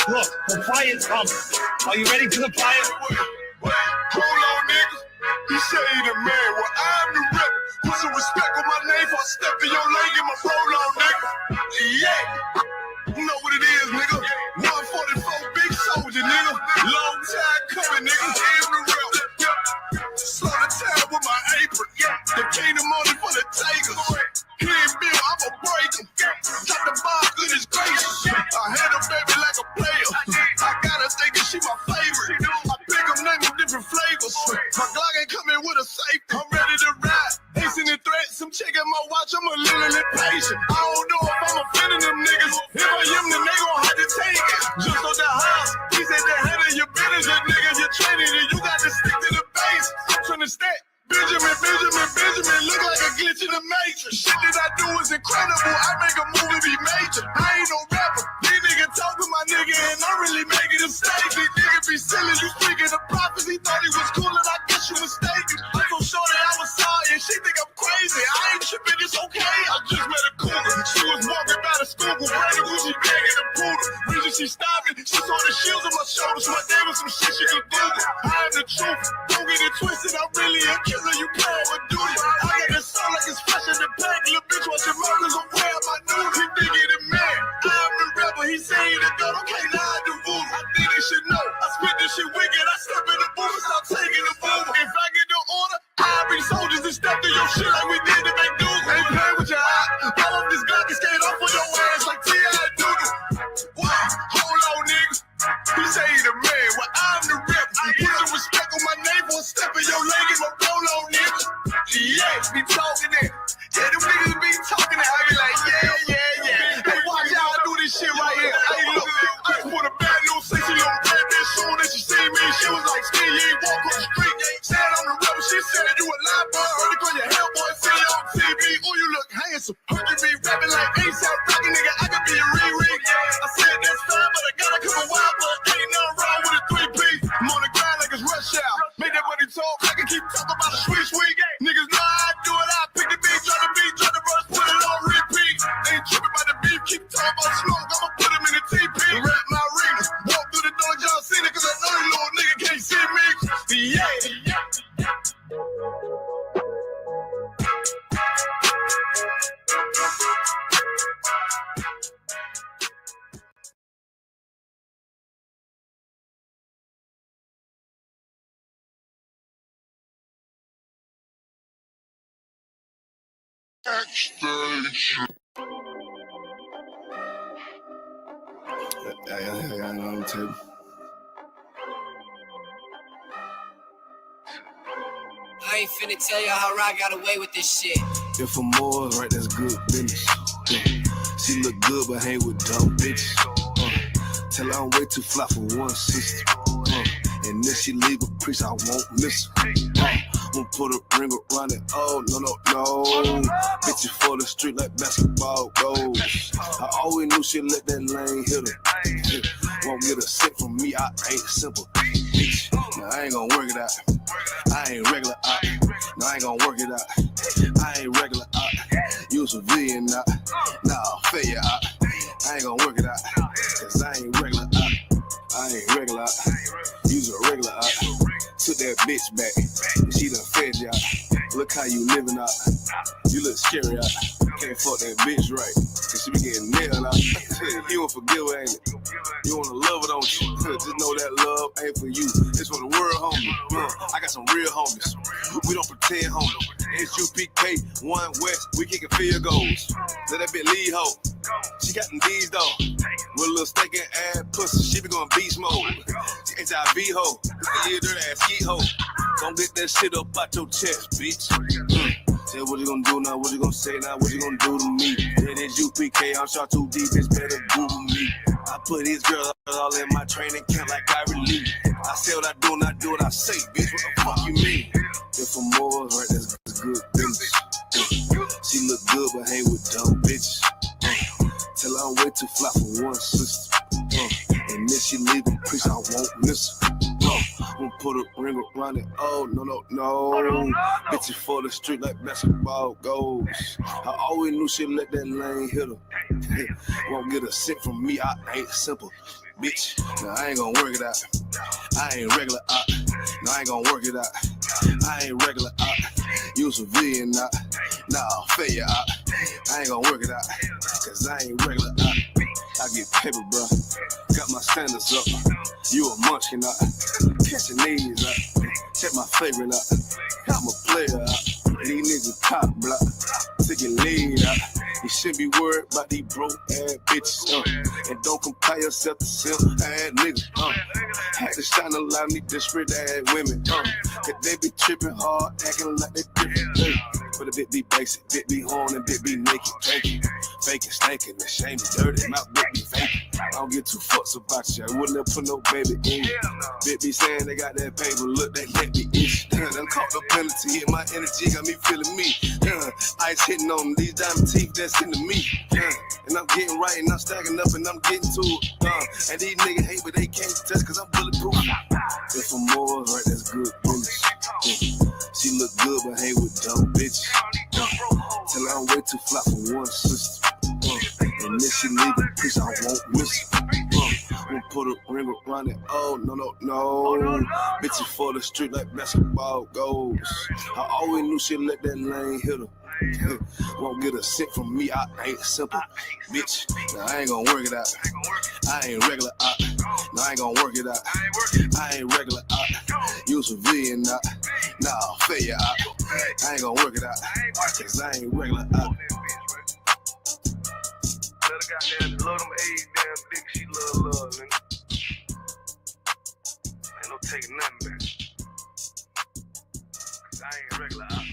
Look, the fire's coming. Are you ready for the fire? Wait, hold on, nigga. He say he the man, well, I'm the rep. Put some respect on my name for I step in your lane, get my roll on, nigga. Yeah. You know what it is, nigga. 144 big soldier, nigga. Long time coming, nigga. I'm the rep. Slow the time with my apron. The kingdom money for the takers. He ain't Bill, I'ma break him. Top the bar, goodness gracious. I handle baby like a player. I gotta think that she my favorite. I pick them, name them different flavors. My Glock ain't coming with a safety. I'm ready to ride. Facing the threats, some chick at my watch, I'm a little impatient. I don't know if I'm offending them niggas. If I am, then they gon' have to take it. Just on the house, he said the head of your business, your nigga, you're training and you got to stick to the base. I'm trying to stack. Benjamin, look like a glitch in the matrix. Shit that I do is incredible. I make a movie be major. I ain't no rapper. These niggas talking my nigga and I'm really making a mistake. These niggas be silly. You speaking of prophets. He thought he was cool and I guess you mistaken. I'm so sure that I was sorry and she think I'm crazy. I ain't tripping, it's okay. I just met a cougar. She was walking by the school with brand new Gucci bag and a poodle. Reason she stopped me, she saw the shields on my shoulders. My day was some shit she could Google. I am the truth. Don't get it twisted. I'm really a killer. You can't do it. I got this sound like it's fresh in the pack. Little bitch watch your mouth cause I'm wearing my noodles. He think he the man. I'm the rebel. He say he the god. Okay, now I do voodoo. I think they should know. I spit this shit wicked. I step in the booth and stop taking the move. If I get the order, I'll be soldiers and step through your shit like we did to make dudes. Ain't playing with your eye. All of this Glock and skate off on your ass like T.I. Doodle. What? Hold on, nigga. He say he the man. Well, I'm the rep. I put some respect on my name for a step in your leg and my roll on, nigga. Yeah, be talking that. Yeah, them niggas be talking that. I be like, yeah. Hey, watch how I do this shit right here. Hey, look, I just put a bad little sexy little red bitch soon as she see me. She was like, Steve, you ain't walk on the street. Said I'm the rebel. She said you a lie, boy. Heard it call your hell, boy. See you on TV. Oh, you look handsome. Heard you be rapping like ASAP Rocky, nigga. I could be a re-ring. I said that's fine, but I gotta come a while, but ain't nothing wrong with a 3-piece. I'm on the grind like it's rush hour. Make that money talk. I can keep talking about a sweet. Niggas know how I do it. I pick the beat, drop the verse, put it on repeat. Ain't tripping about the beef, keep talking about smoke. I'ma put him in the TP. Rap my arena. Walk through the door, John Cena, cause I know the little nigga can't see me. Yeah. Backstage. I on the table. I ain't finna tell you how I got away with this shit. If I'm more right, that's good business. She look good, but hang with dumb bitches. Tell her I'm way too fly for one sister. And if she leave a priest, I won't miss her. Won't put a ring around it. Oh, no. Bitches for the street like basketball goals. I always knew she'd let that lane hit her. Won't get a sick from me, I ain't simple. Bitch, now I ain't gonna work it out. I ain't regular out. No, I ain't gonna work it out. I ain't regular out. You a civilian out. Nah, failure out. I ain't gonna work it out. Cause I ain't regular out. I ain't regular out. You's a regular out. Took that bitch back. She done fed you out. Look how you living out. You look scary out. Can't fuck that bitch right. Cause she be getting nailed out. You don't forgive her, ain't it? You wanna love her, don't you? Just know that love ain't for you. It's for the world, homie. I got some real homies. We don't pretend, homie. Isupk, 1 West, we kicking field goals. Let that bitch lead, ho. She got them D's, though. With a little steak and ass pussy, she be going beast mode. She HIV, ho. You dirty ass skeet, ho. Don't get that shit up out your chest, bitch. Say what you gonna do now, what you gonna say now, what you gonna do to me? It is UPK, I'm shot too deep, it's better Google me. I put these girls all in my training camp like I relieve. I say what I do and I do what I say, bitch, what the fuck you mean? If I'm more right, that's good business. She look good but hang with dumb bitches. Tell her I'm way too fly for one sister. And if she leave a piece, I won't miss her. Gonna put a ring around it. Oh, no. Bitches for the street like basketball goals. I always knew she'd let that lane hit her. Won't get a cent from me, I ain't simple. Bitch, now I ain't gonna work it out. I ain't regular out. No, I ain't gonna work it out. I ain't regular out. You civilian out. Nah, failure out. I ain't gonna work it out. Cause I ain't regular out. I get paper, bro. Got my standards up. You a munchkin out. Catching these out. Check my favorite out. I'm a player out. These niggas top block. Taking lead out. You shouldn't be worried about these broke ass bitches. And don't compare yourself to simp ass niggas. Had to shine a lot of these desperate ass women. Cause they be tripping hard, acting like they different. But a bit be basic, bit be horn, and bit be naked, drinking. Faking, stankin', ashamed, dirty, mouth bit be faking. I don't get too fucks about you. I wouldn't have put no baby in you. Bit be saying they got that paper, look, they let me itch. Done caught the penalty, hit my energy, got me feeling me. Ice hitting on these diamond teeth, that's into me. And I'm getting right, and I'm stacking up, and I'm getting to it. And these niggas hate, but they can't touch, cause I'm bulletproof. If I'm more right, that's good business. She look good, but hang with dumb bitches. Tell her I'm way too fly for one sister. And if she leave a piece, I won't miss her. Gonna put a ring around it. Oh, no. Bitches for the street like basketball goals. I always knew she'd let that lane hit her. Won't get a cent from me, I ain't simple. Bitch, now I ain't gonna work it out. I ain't regular out. No, I ain't gonna work it out. I ain't regular out. You a civilian out. Nah, failure out. I ain't gonna work it out. Cause I ain't regular out. Let her goddamn love them AIDS damn dick, she love, nigga. Ain't no taking nothing back. Cause I ain't regular out.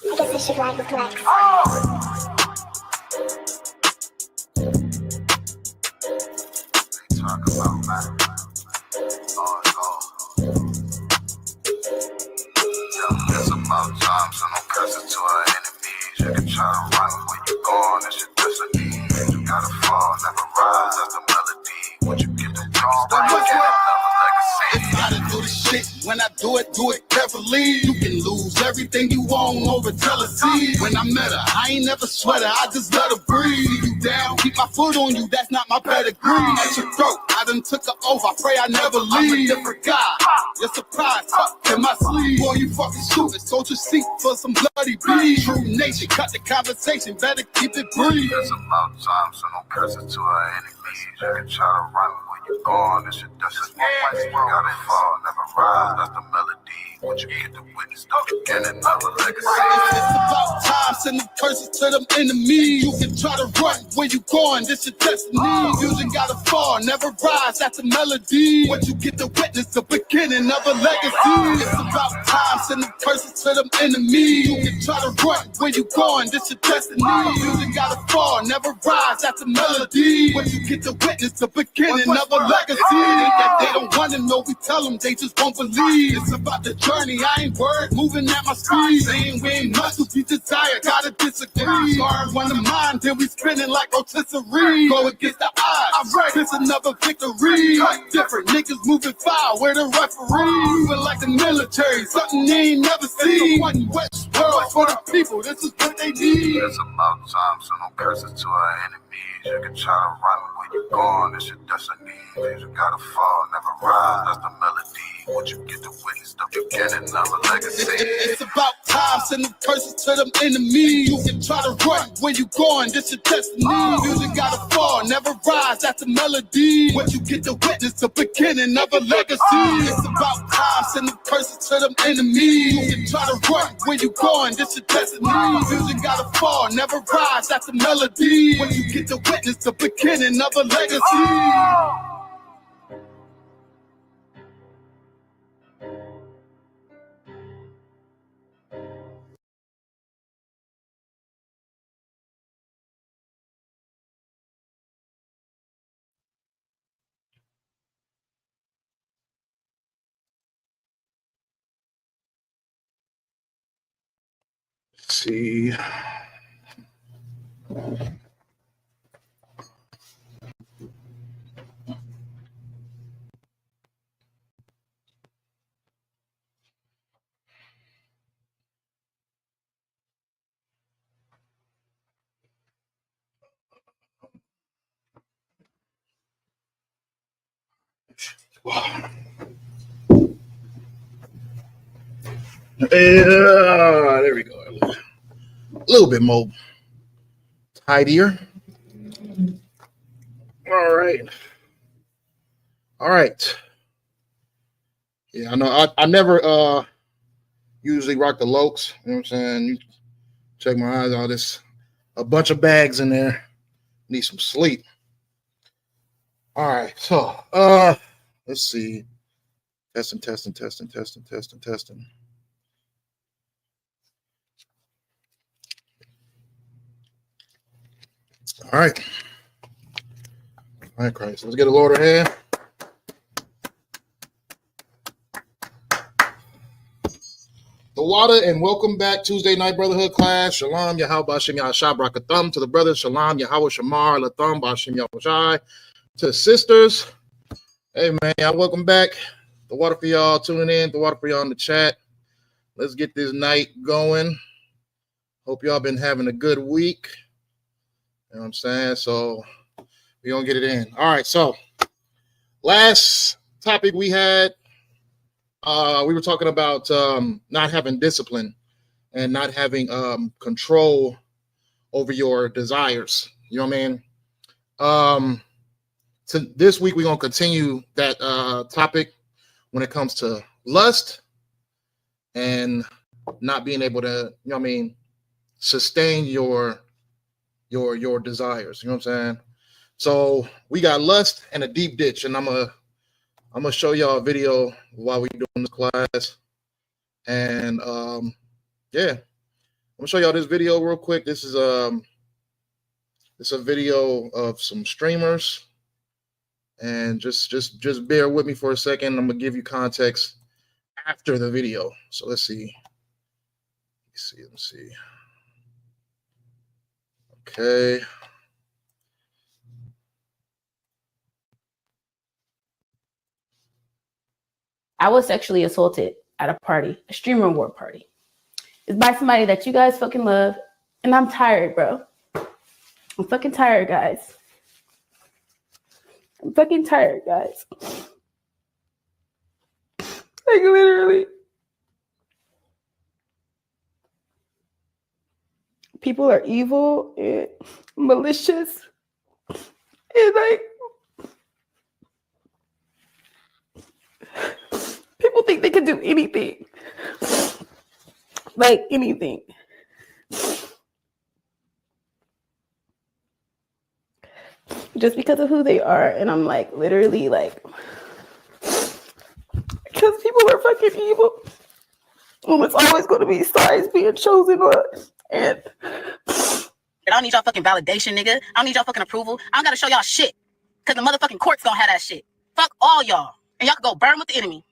I guess I should ride with Flex. Talk about man. It's about time, so no cursing to our enemies. You can try to run where you going, it's your destiny. You gotta fall, never rise, that's the melody. When you get the wrong, then you get another legacy. Gotta do the shit, when I do it carefully. You can lose everything you own over jealousy. When I met her, I ain't never sweat her, I just let her breathe. You down, keep my foot on you, that's not my pedigree. At your throat, I done took her over, I pray I never leave. I'm a different guy, you're surprised, tucked in my sleeve. Boy, you fucking stupid, sold your seat for some bloody beef. True nation, cut the conversation, better keep it brief. It's about time, so no cursing to our enemies. You can try to run where you going, it's your destiny. You gotta fall, never rise, that's the melody. When you get the witness, don't get another legacy. It's about time, sending curses to them enemies. You can try to run where you going, this your destiny. You just gotta fall, never rise, that's a melody. When you get the witness, the beginning of a legacy. It's about time, sending curses to them enemies. You can try to run where you going, this your destiny. You just gotta fall, never rise, that's a melody. When you get the witness, the beginning of a legacy. They don't wanna know, we tell them, they just won't believe. It's about the journey, I ain't worried, moving at my speed. Saying we ain't much to be desired, gotta disagree. Sorry, one of mine, then we spinning like rotisserie. Go against the odds, I'm right, it's another victory. Different niggas moving foul, where the referee. Moving like the military, something they ain't never seen. One West world for the people, this is what they need. It's about time, so no curses to our enemies. You can try to run where you're gone, it's your destiny. Things you gotta fall, never rise. That's the melody. Once you get to witness the beginning of a legacy. It's about time, send the curses to them enemies. You can try to run when you going, this your destiny. Music gotta fall, never rise, that's a melody. Once you get to witness the beginning of a legacy. It's about time, send the curses to them enemies. You can try to run when you going, this your destiny. Music gotta fall, never rise, that's a melody. When you get to witness the beginning of a legacy. See. There we go. A little bit more tidier. All right. Yeah, I know. I never usually rock the Lokes. You know what I'm saying? You check my eyes. All this, a bunch of bags in there. Need some sleep. All right. So, let's see. Testing. All right. All right, Christ. Let's get a Lord of hand. The water, and welcome back Tuesday night Brotherhood class. Shalom, Yahweh Bashim Yahshua Brakathum. To the brothers, Shalom, Yahweh Shamar, Latham, Bashim Yahushai. To the sisters, hey man, y'all welcome back. The water for y'all tuning in. The water for y'all in the chat. Let's get this night going. Hope y'all been having a good week. You know what I'm saying? So we're going to get it in. All right. So last topic we had, we were talking about not having discipline and not having control over your desires. You know what I mean? So this week, we're going to continue that topic when it comes to lust and not being able to, you know what I mean, sustain your desires. You know what I'm saying? So we got lust and a deep ditch, and I'm gonna show y'all a video while we're doing this class. And yeah, I'm gonna show y'all this video real quick. This is a video of some streamers, and just bear with me for a second. I'm gonna give you context after the video. So let's see. Let's see. Okay. I was sexually assaulted at a party, a stream reward party. It's by somebody that you guys fucking love. And I'm tired, bro. I'm fucking tired, guys. Like, literally. People are evil and malicious. And like, people think they can do anything. Like anything. Just because of who they are. And I'm like, literally like, because people are fucking evil. And it's always going to be sides being chosen on. And I don't need y'all fucking validation, nigga. I don't need y'all fucking approval. I don't gotta show y'all shit. Cause the motherfucking courts don't have that shit. Fuck all y'all. And y'all can go burn with the enemy.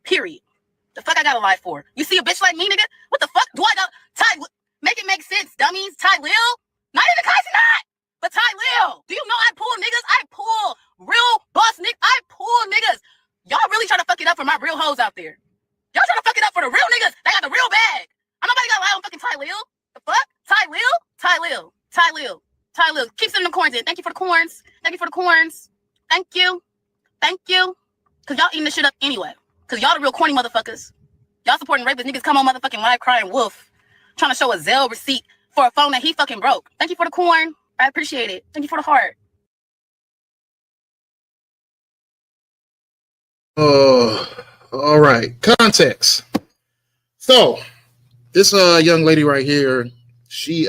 Period. The fuck I got a life for? You see a bitch like me, nigga? What the fuck do I got? Ty, make it make sense, dummies. Ty Lil? Not even Kaisi not. But Ty Lil. Do you know I pull niggas? I pull real boss niggas. I pull niggas. Y'all really trying to fuck it up for my real hoes out there. Y'all trying to fuck it up for the real niggas that got the real bag. I'm nobody got to lie on fucking Ty Lil. The fuck? Ty Lil? Keep sending them corns in. Thank you for the corns. Thank you for the corns. Thank you. Thank you. Because y'all eating this shit up anyway. Because y'all the real corny motherfuckers. Y'all supporting rapist niggas come on motherfucking live crying wolf. Trying to show a Zelle receipt for a phone that he fucking broke. Thank you for the corn. I appreciate it. Thank you for the heart. All right. Context. So this young lady right here, she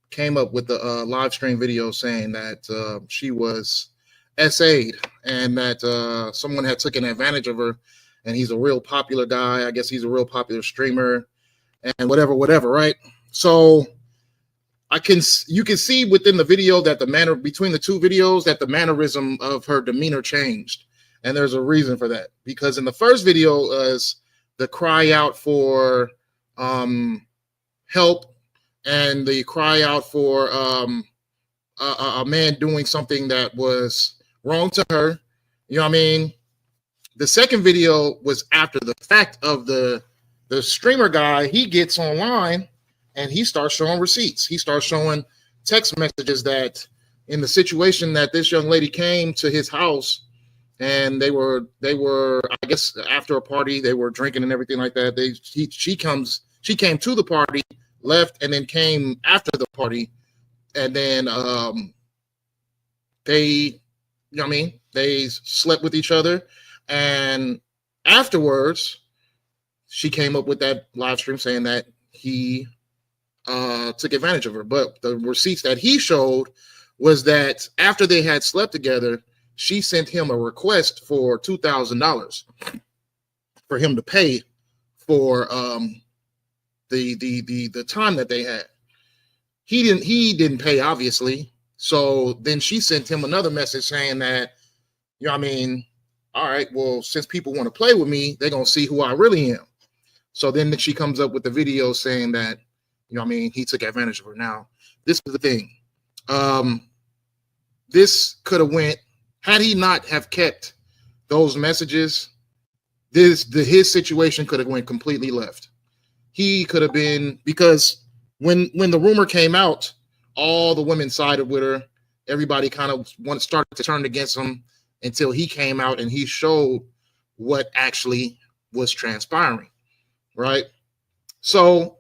came up with a live stream video saying that she was SA'd and that someone had taken advantage of her, and he's a real popular guy. I guess he's a real popular streamer and whatever, right? So you can see within the video that between the two videos that the mannerism of her demeanor changed. And there's a reason for that, because in the first video was the cry out for help and the cry out for a man doing something that was wrong to her. You know what I mean? The second video was after the fact of the streamer guy. He gets online and he starts showing receipts. He starts showing text messages that in the situation that this young lady came to his house, and they were I guess after a party, they were drinking and everything like that. She came to the party, left, and then came after the party, and then they, you know what I mean, they slept with each other, and afterwards she came up with that live stream saying that he took advantage of her. But the receipts that he showed was that after they had slept together, she sent him a request for $2,000 for him to pay for the time that they had. He didn't pay, obviously. So then she sent him another message saying that, you know what I mean, all right, well, since people want to play with me, they're going to see who I really am. So then she comes up with the video saying that, you know what I mean, he took advantage of her. Now, this is the thing. This could have went, had he not have kept those messages, his situation could have went completely left. He could have been, because when the rumor came out, all the women sided with her. Everybody kind of started to turn against him until he came out and he showed what actually was transpiring, right? So,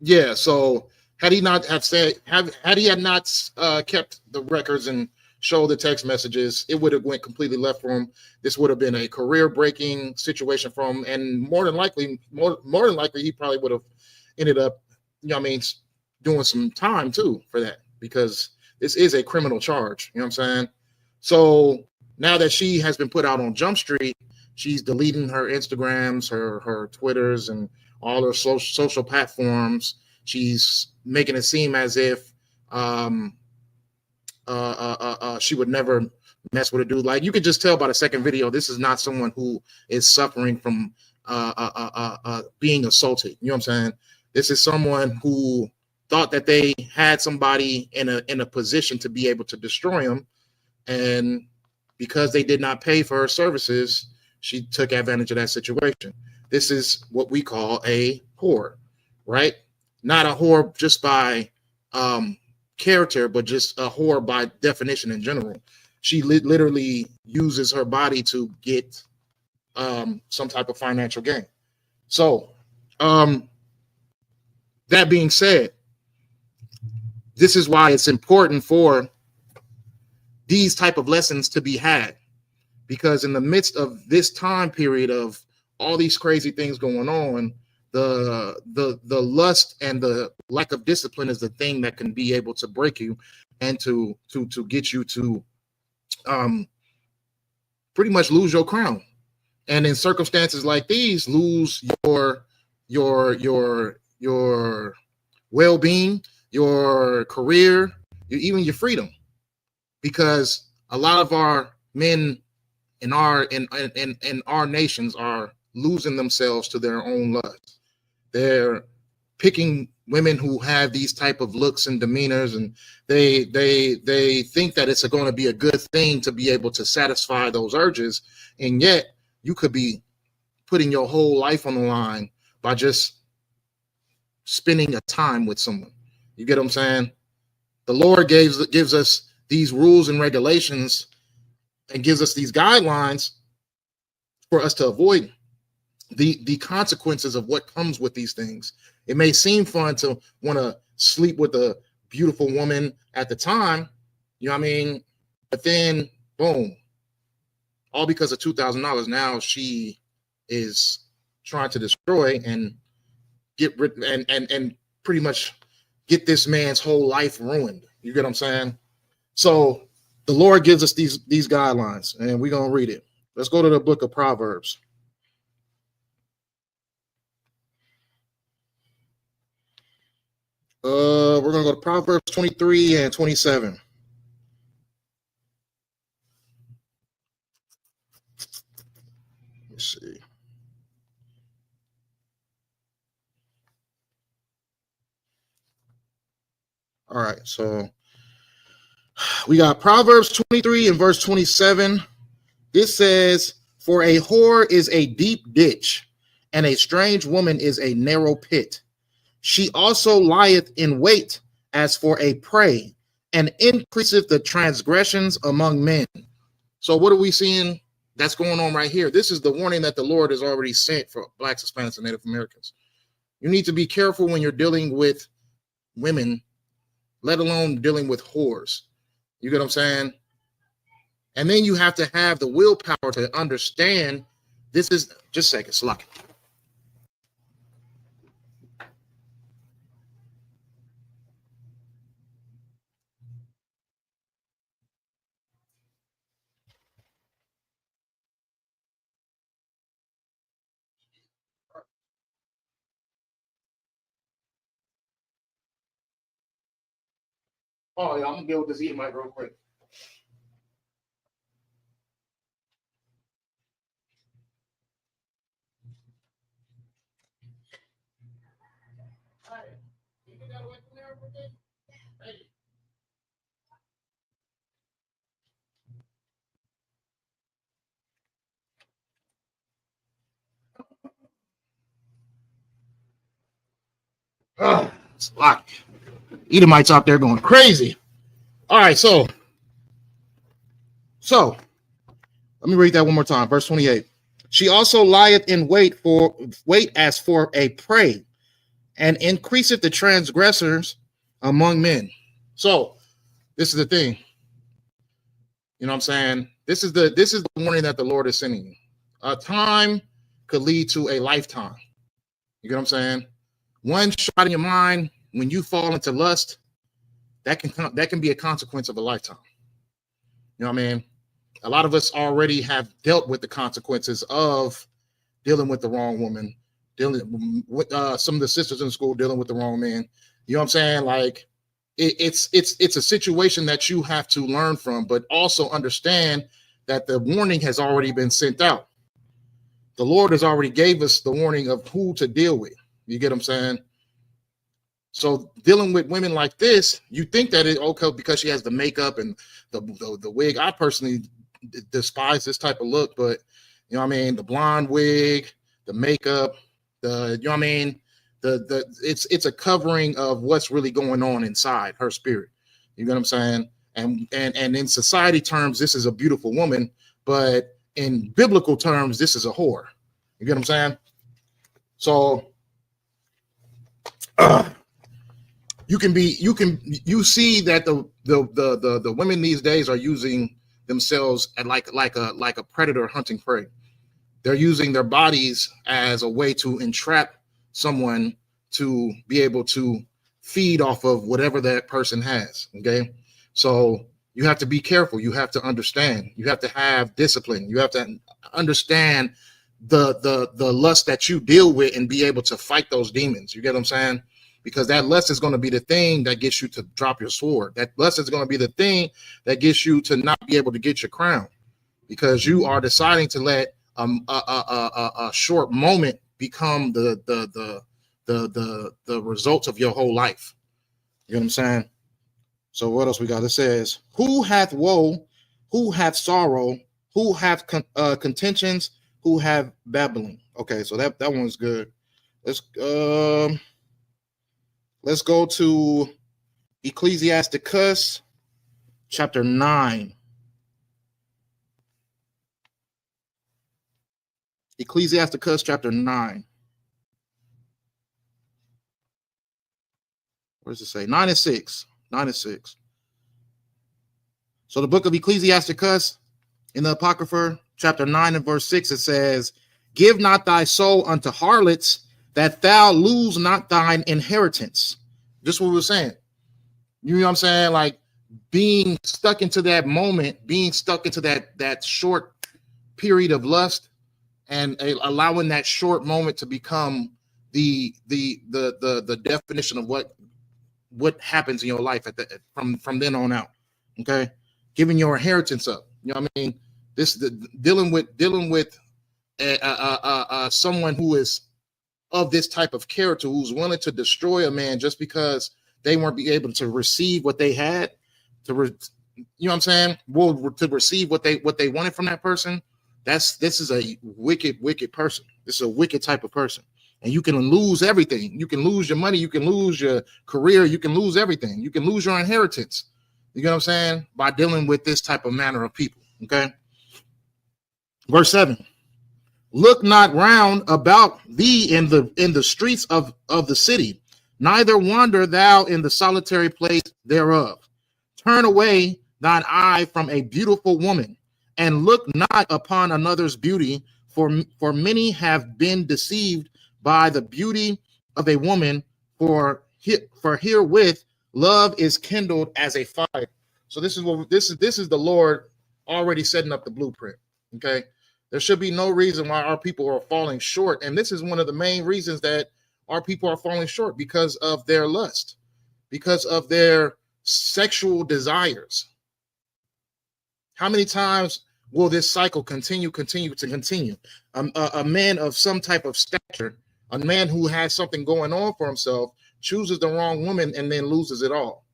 yeah. So had he not have had he not kept the records and showed the text messages, it would have went completely left for him. This would have been a career-breaking situation for him, and more than likely, he probably would have ended up, you know what I mean, doing some time too for that, because this is a criminal charge. You know what I'm saying? So now that she has been put out on Jump Street, she's deleting her Instagrams, her Twitters, and all her social platforms. She's making it seem as if she would never mess with a dude. Like, you could just tell by the second video, this is not someone who is suffering from being assaulted. You know what I'm saying? This is someone who thought that they had somebody in a position to be able to destroy him, and because they did not pay for her services, she took advantage of that situation. This is what we call a whore, right? Not a whore just by character, but just a whore by definition in general. She literally uses her body to get some type of financial gain. So that being said, this is why it's important for these type of lessons to be had, because in the midst of this time period of all these crazy things going on, the lust and the lack of discipline is the thing that can be able to break you and to get you to pretty much lose your crown, and in circumstances like these, lose your well-being, your career, even your freedom, because a lot of our men in our nations are losing themselves to their own lust. They're picking women who have these type of looks and demeanors, and they think that it's going to be a good thing to be able to satisfy those urges, and yet you could be putting your whole life on the line by just spending a time with someone. You get what I'm saying? the Lord gives us these rules and regulations and gives us these guidelines for us to avoid the consequences of what comes with these things. It may seem fun to want to sleep with a beautiful woman at the time, you know what I mean? But then, boom, all because of $2,000. Now she is trying to destroy and get rid and pretty much get this man's whole life ruined. You get what I'm saying? So the Lord gives us these guidelines, and we're gonna read it. Let's go to the book of Proverbs. We're gonna go to Proverbs 23 and 27. Let's see. All right, so we got Proverbs 23 and verse 27. It says, "For a whore is a deep ditch, and a strange woman is a narrow pit. She also lieth in wait as for a prey, and increaseth the transgressions among men." So what are we seeing that's going on right here? This is the warning that the Lord has already sent for Blacks, Hispanics, and Native Americans. You need to be careful when you're dealing with women, let alone dealing with whores. You get what I'm saying? And then you have to have the willpower to understand this is just a second, Slack. Oh, yeah, I'm gonna deal with this eating mic real quick. It's a lot. Edomites out there going crazy. All right, so let me read that one more time. Verse 28. She also lieth in wait as for a prey, and increaseth the transgressors among men. So this is the thing. You know what I'm saying? This is the warning that the Lord is sending you. A time could lead to a lifetime. You get what I'm saying? One shot in your mind, when you fall into lust, that can be a consequence of a lifetime. You know what I mean? A lot of us already have dealt with the consequences of dealing with the wrong woman, dealing with some of the sisters in school dealing with the wrong man. You know what I'm saying? Like it's a situation that you have to learn from, but also understand that the warning has already been sent out. The Lord has already gave us the warning of who to deal with. You get what I'm saying? So dealing with women like this, you think that it okay because she has the makeup and the wig. I personally despise this type of look, but you know what I mean, the blonde wig, the makeup, you know what I mean, it's a covering of what's really going on inside her spirit. You know what I'm saying? And in society terms, this is a beautiful woman, but in biblical terms, this is a whore. You get what I'm saying? So you see that the women these days are using themselves at like a predator hunting prey. They're using their bodies as a way to entrap someone to be able to feed off of whatever that person has. Okay, so you have to be careful. You have to understand. You have to have discipline. You have to understand the lust that you deal with and be able to fight those demons. You get what I'm saying? Because that lust is going to be the thing that gets you to drop your sword. That lust is going to be the thing that gets you to not be able to get your crown, because you are deciding to let a short moment become the results of your whole life. You know what I'm saying? So what else we got? It says, "Who hath woe? Who hath sorrow? Who hath contentions? Who have babbling?" Okay, so that one's good. Let's go to Ecclesiasticus chapter 9. Ecclesiasticus chapter 9. What does it say? 9 and 6. 9 and 6. So the book of Ecclesiasticus in the Apocrypha, chapter 9 and verse 6, it says, give not thy soul unto harlots, that thou lose not thine inheritance. Just what we were saying. You know what I'm saying? Like being stuck into that moment, being stuck into that short period of lust, and allowing that short moment to become the definition of what happens in your life from then on out. Okay, giving your inheritance up. You know what I mean? Dealing with someone who is of this type of character, who's willing to destroy a man just because they weren't be able to receive what they had, you know what I'm saying? Well, to receive what they wanted from that person. This is a wicked person. This is a wicked type of person. And you can lose everything. You can lose your money. You can lose your career. You can lose everything. You can lose your inheritance. You know what I'm saying? By dealing with this type of manner of people. Okay. Verse 7. Look not round about thee in the streets of the city, neither wander thou in the solitary place thereof. Turn away thine eye from a beautiful woman, and look not upon another's beauty, for many have been deceived by the beauty of a woman, for herewith love is kindled as a fire. So this is the Lord already setting up the blueprint. Okay. There should be no reason why our people are falling short. And this is one of the main reasons that our people are falling short, because of their lust, because of their sexual desires. How many times will this cycle continue? A man of some type of stature, a man who has something going on for himself, chooses the wrong woman and then loses it all.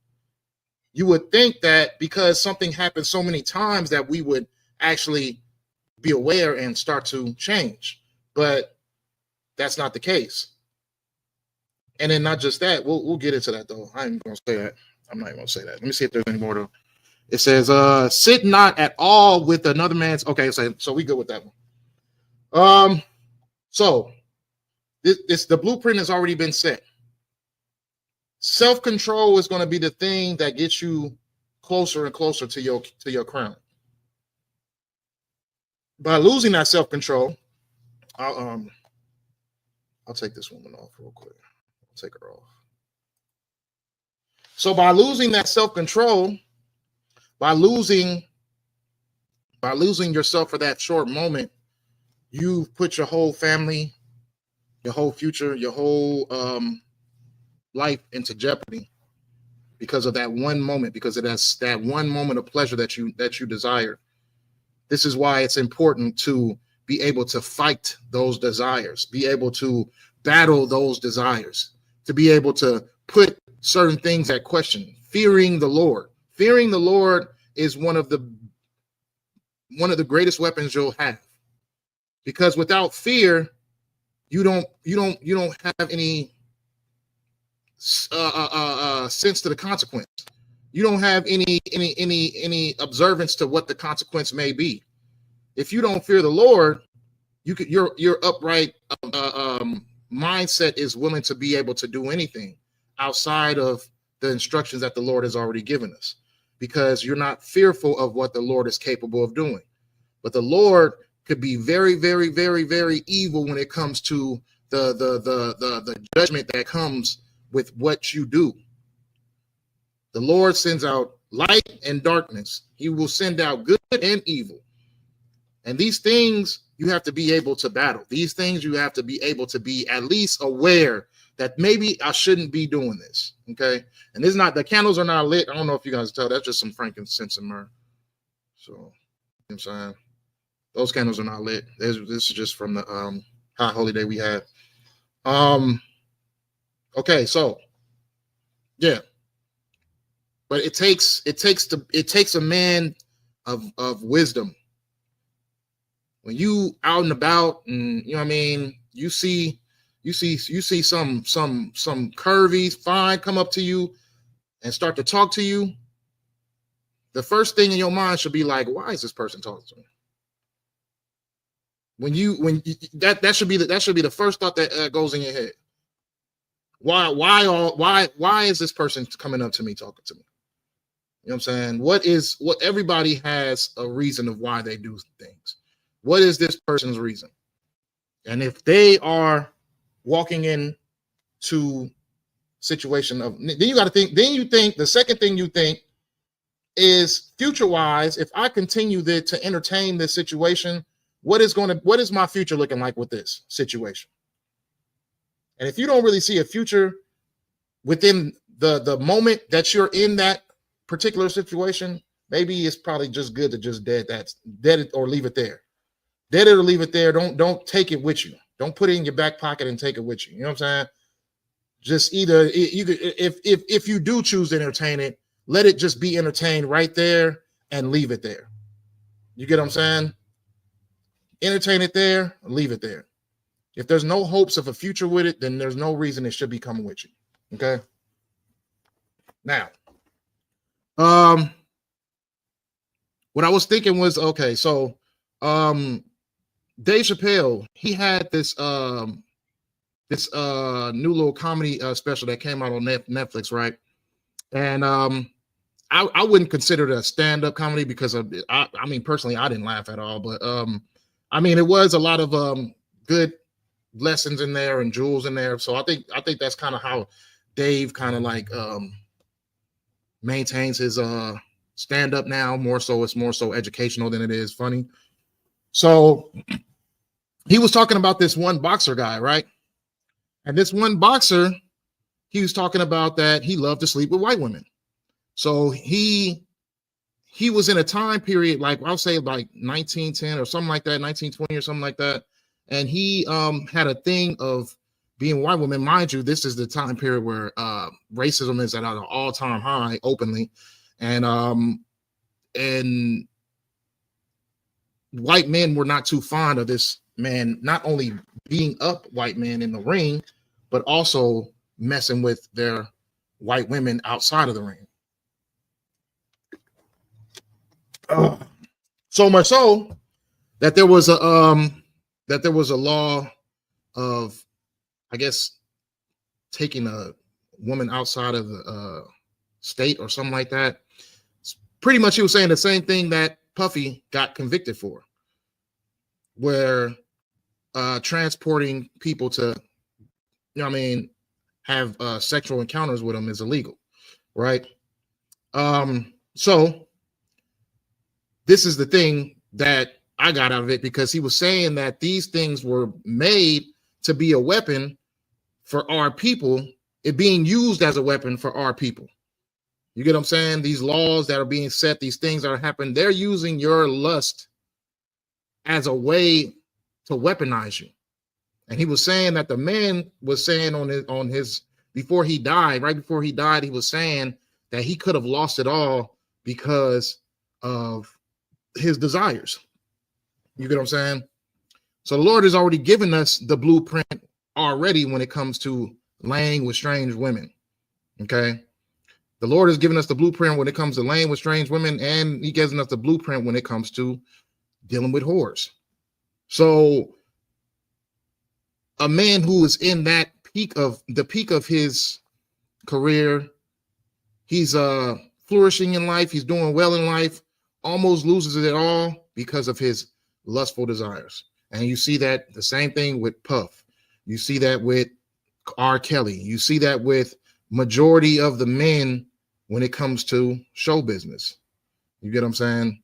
You would think that because something happens so many times that we would actually be aware and start to change, but that's not the case. And then not just that, we'll get into that though. I ain't gonna say that. I'm not even gonna say that. Let me see if there's any more though. It says, sit not at all with another man's. Okay, so we good with that one. So the blueprint has already been set. Self-control is going to be the thing that gets you closer and closer to your crown. By losing that self-control, I'll take this woman off real quick. I'll take her off. So by losing that self-control, by losing yourself for that short moment, you've put your whole family, your whole future, your whole life into jeopardy because of that one moment, because it has that one moment of pleasure that you desire. This is why it's important to be able to fight those desires, be able to battle those desires, to be able to put certain things at question. Fearing the Lord. Fearing the Lord is one of the greatest weapons you'll have, because without fear, you don't have any sense to the consequence. You don't have any observance to what the consequence may be. If you don't fear the Lord, your upright mindset is willing to be able to do anything outside of the instructions that the Lord has already given us, because you're not fearful of what the Lord is capable of doing. But the Lord could be very, very, very, very evil when it comes to the judgment that comes with what you do. The Lord sends out light and darkness. He will send out good and evil. And these things you have to be able to battle. These things you have to be able to be at least aware that maybe I shouldn't be doing this. Okay. And this is not, the candles are not lit. I don't know if you guys tell, that's just some frankincense and myrrh. So, you know what I'm saying? Those candles are not lit. This is just from the high holy day we had. Okay, so yeah. But it takes a man of wisdom. When you out and about, and you know what I mean, you see some curvies, fine, come up to you, and start to talk to you, the first thing in your mind should be like, why is this person talking to me? That should be the first thought that goes in your head. Why is this person coming up to me, talking to me? You know what I'm saying? What everybody has a reason of why they do things. What is this person's reason? And if they are walking into situation of, then you got to think, the second thing you think is future wise, if I continue to entertain this situation, what is my future looking like with this situation? And if you don't really see a future within the moment that you're in that particular situation, maybe it's probably just good to just dead it or leave it there. Dead it or leave it there. Don't take it with you. Don't put it in your back pocket and take it with you. You know what I'm saying? Just either if you do choose to entertain it, let it just be entertained right there and leave it there. You get what I'm saying? Entertain it there, leave it there. If there's no hopes of a future with it, then there's no reason it should be coming with you. Okay. Now, what I was thinking was, okay, so Dave Chappelle, he had this new little comedy special that came out on Netflix, right? And I wouldn't consider it a stand-up comedy because I mean, personally, I didn't laugh at all, but I mean, it was a lot of good lessons in there and jewels in there. So I think that's kind of how Dave kind of like maintains his stand-up now. It's more so educational than it is funny. So he was talking about this one boxer guy, right? And this one boxer, he was talking about that he loved to sleep with white women. So he was in a time period, like I'll say like 1910 or something like that, 1920 or something like that. And he had a thing of being white women. Mind you, this is the time period where racism is at an all-time high openly. And white men were not too fond of this man, not only beating up white men in the ring, but also messing with their white women outside of the ring. So much so that there was a law of, I guess, taking a woman outside of the state or something like that. Pretty much he was saying the same thing that Puffy got convicted for, where transporting people to, you know what I mean, have sexual encounters with them is illegal, right? So this is the thing that I got out of it, because he was saying that these things were made to be a weapon for our people, it being used as a weapon for our people. You get what I'm saying? These laws that are being set, these things that are happening, they're using your lust as a way to weaponize you. And he was saying that the man was saying on his before he died, right before he died, he was saying that he could have lost it all because of his desires. You get what I'm saying? So the Lord has already given us the blueprint already when it comes to laying with strange women. Okay. The Lord has given us the blueprint when it comes to laying with strange women, and he gives us the blueprint when it comes to dealing with whores. So a man who is in that peak of his career, he's flourishing in life, he's doing well in life, almost loses it all because of his lustful desires. And you see that the same thing with Puff. You see that with R. Kelly. You see that with majority of the men when it comes to show business. You get what I'm saying?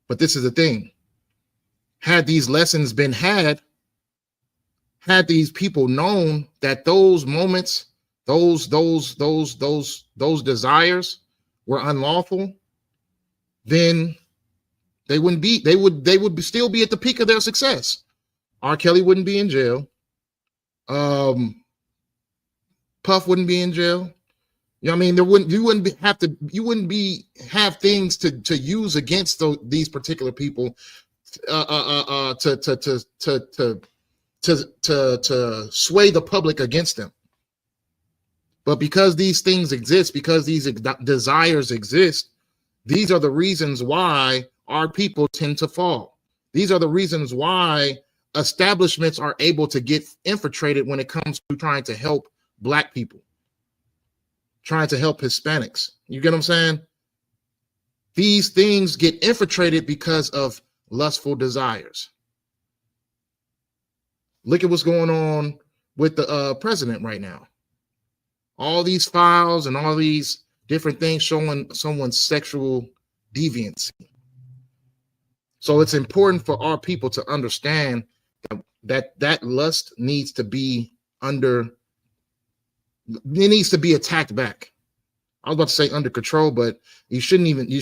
But this is the thing. Had these lessons been had these people known that those moments, those desires were unlawful, then they would still be at the peak of their success. R. Kelly wouldn't be in jail. Puff wouldn't be in jail. You know what I mean? You wouldn't have things to use against these particular people to sway the public against them. But because these things exist, because these desires exist, these are the reasons why our people tend to fall. These are the reasons why establishments are able to get infiltrated when it comes to trying to help Black people, trying to help Hispanics. You get what I'm saying? These things get infiltrated because of lustful desires. Look at what's going on with the president right now. All these files and all these different things showing someone's sexual deviancy. So it's important for our people to understand that lust needs to be it needs to be attacked back. I was about to say under control, but you shouldn't have it. You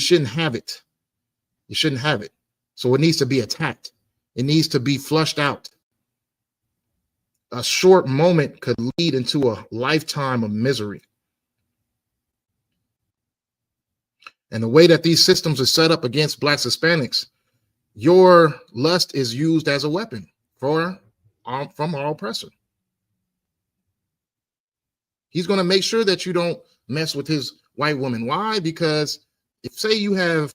shouldn't have it. So it needs to be attacked. It needs to be flushed out. A short moment could lead into a lifetime of misery. And the way that these systems are set up against Blacks, Hispanics, your lust is used as a weapon from our oppressor. He's going to make sure that you don't mess with his white woman. Why? Because if, say, you have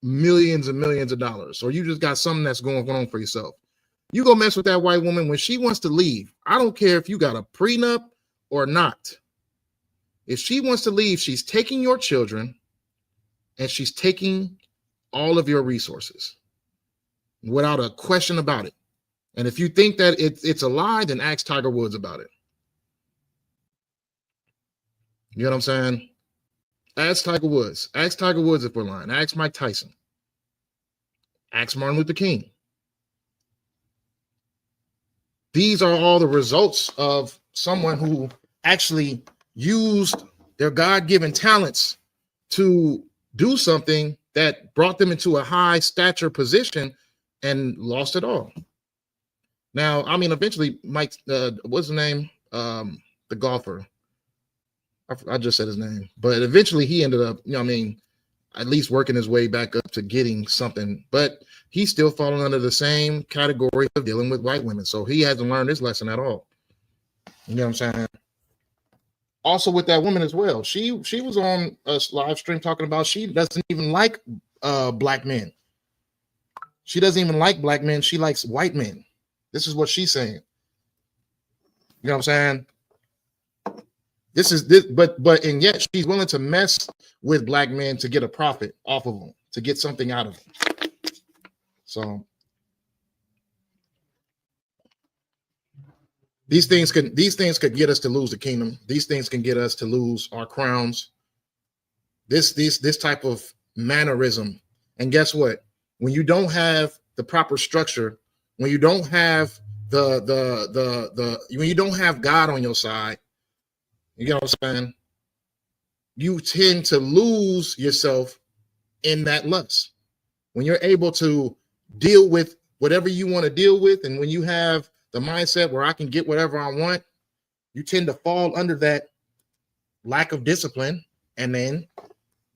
millions and millions of dollars, or you just got something that's going on for yourself, you go mess with that white woman when she wants to leave. I don't care if you got a prenup or not. If she wants to leave, she's taking your children and she's taking all of your resources without a question about it. And if you think that it's a lie, then ask Tiger Woods about it. You know what I'm saying? Ask Tiger Woods. Ask Tiger Woods if we're lying. Ask Mike Tyson. Ask Martin Luther King. These are all the results of someone who actually used their God-given talents to do something that brought them into a high stature position and lost it all. Now, I mean, eventually, Mike, what's his name? The golfer. I just said his name, but eventually he ended up, you know what I mean, at least working his way back up to getting something, but he's still falling under the same category of dealing with white women. So he hasn't learned his lesson at all. You know what I'm saying? Also with that woman as well. She was on a live stream talking about she doesn't even like Black men. She doesn't even like Black men. She likes white men. This is what she's saying. You know what I'm saying? And yet she's willing to mess with Black men to get a profit off of them, to get something out of them. So these things could get us to lose the kingdom. These things can get us to lose our crowns. This type of mannerism. And guess what? When you don't have the proper structure, when you don't have when you don't have God on your side, you know what I'm saying? You tend to lose yourself in that lust. When you're able to deal with whatever you want to deal with, and when you have the mindset where I can get whatever I want, you tend to fall under that lack of discipline. And then